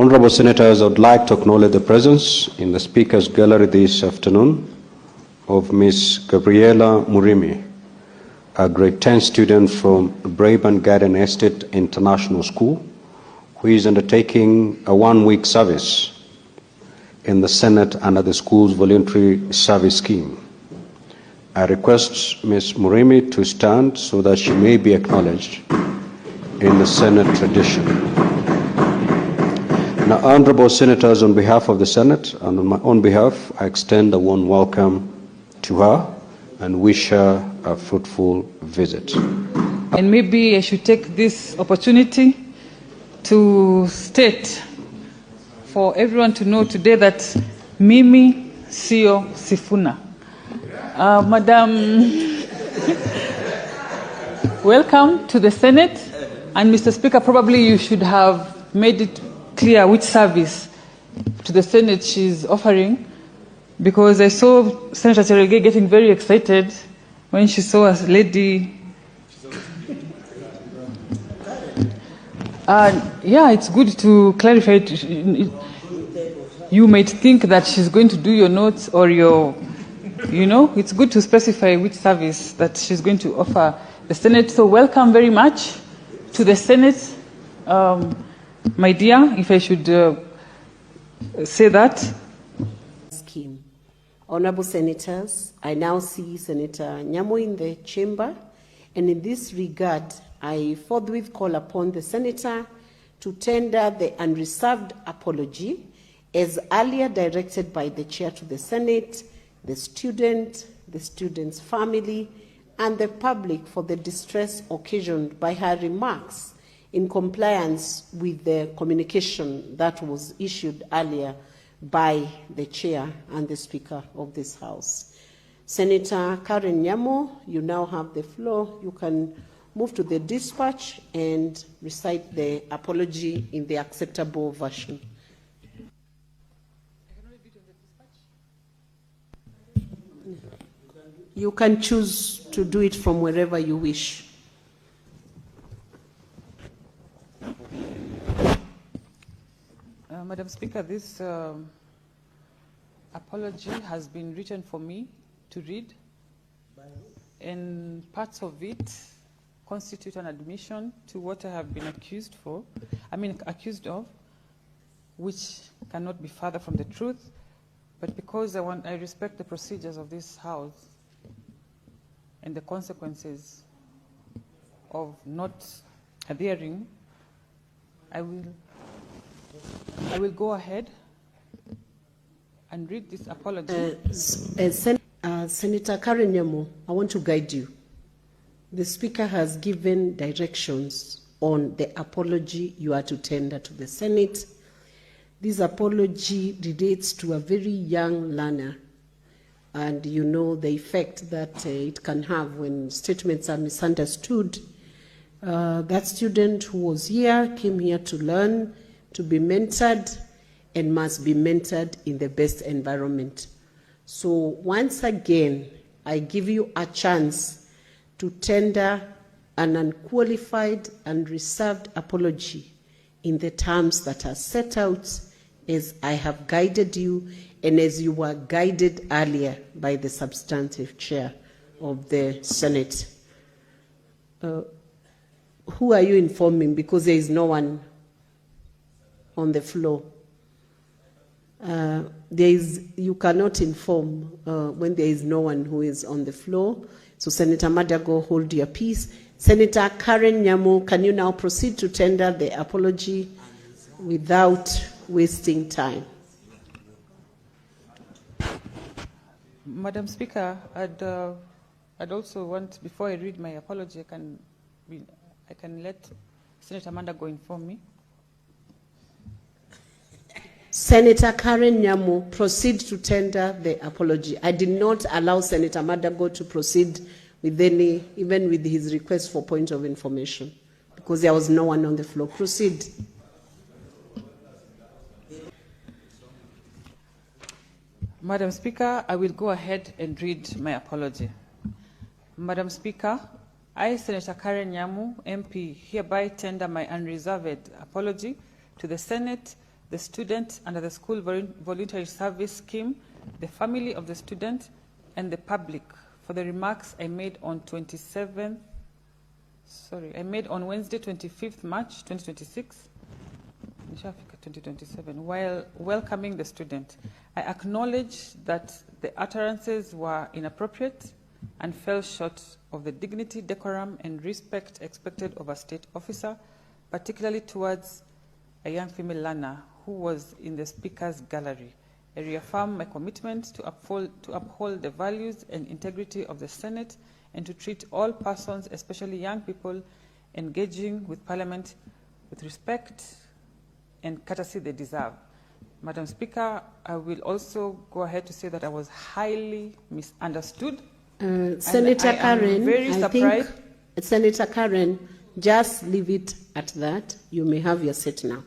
Honorable Senators, I would like to acknowledge the presence in the Speaker's Gallery this afternoon of Ms. Gabriela Murimi, a grade 10 student from Brabant Garden Estate International School, who is undertaking a one-week service in the Senate under the school's voluntary service scheme. I request Ms. Murimi to stand so that she may be acknowledged in the Senate tradition. Now, Honorable Senators, on behalf of the Senate and on my own behalf, I extend a warm welcome to her and wish her a fruitful visit. And maybe I should take this opportunity to state for everyone to know today that Mimi Sio Sifuna. Madam, welcome to the Senate. And Mr. Speaker, probably you should have made it clear which service to the Senate she's offering, because I saw Senator Cherelgei getting very excited when she saw a lady. Yeah, it's good to clarify it. You might think that she's going to do your notes or your, it's good to specify which service that she's going to offer the Senate. So welcome very much to the Senate, my dear, if I should say that. Scheme. Honorable Senators, I now see Senator Nyamu in the chamber, and in this regard, I forthwith call upon the Senator to tender the unreserved apology as earlier directed by the Chair to the Senate, the student's family, and the public for the distress occasioned by her remarks in compliance with the communication that was issued earlier by the Chair and the Speaker of this House. Senator Karen Nyamu, you now have the floor. You can move to the dispatch and recite the apology in the acceptable version. You can choose to do it from wherever you wish. Madam Speaker, this apology has been written for me to read, and parts of it constitute an admission to what I have been accused of, which cannot be further from the truth. But because I respect the procedures of this House and the consequences of not adhering, I will go ahead and read this apology. Senator Karen Nyamu, I want to guide you. The Speaker has given directions on the apology you are to tender to the Senate. This apology relates to a very young learner, and you know the effect that it can have when statements are misunderstood. That student who was here came here to learn, to be mentored, and must be mentored in the best environment. So once again, I give you a chance to tender an unqualified and reserved apology in the terms that are set out as I have guided you and as you were guided earlier by the substantive chair of the Senate. Who are you informing? Because there is no one on the floor. You cannot inform when there is no one who is on the floor. So Senator Madago, hold your peace. Senator Karen Nyamu, can you now proceed to tender the apology without wasting time? Madam Speaker, I'd also want, before I read my apology, I can let Senator Madago inform me. Senator Karen Nyamu, proceed to tender the apology. I did not allow Senator Madago to proceed with even with his request for point of information, because there was no one on the floor. Proceed. Madam Speaker, I will go ahead and read my apology. Madam Speaker, I, Senator Karen Nyamu, MP, hereby tender my unreserved apology to the Senate the student under the school voluntary service scheme, the family of the student, and the public for the remarks I made on Wednesday, 25th March 2026, 2027, while welcoming the student. I acknowledge that the utterances were inappropriate and fell short of the dignity, decorum, and respect expected of a state officer, particularly towards a young female learner who was in the speaker's gallery. I reaffirm my commitment to uphold the values and integrity of the Senate and to treat all persons, especially young people, engaging with Parliament with respect and courtesy they deserve. Madam Speaker, I will also go ahead to say that I was highly misunderstood. Senator Karen, very surprised. Senator Karen, just leave it at that. You may have your seat now.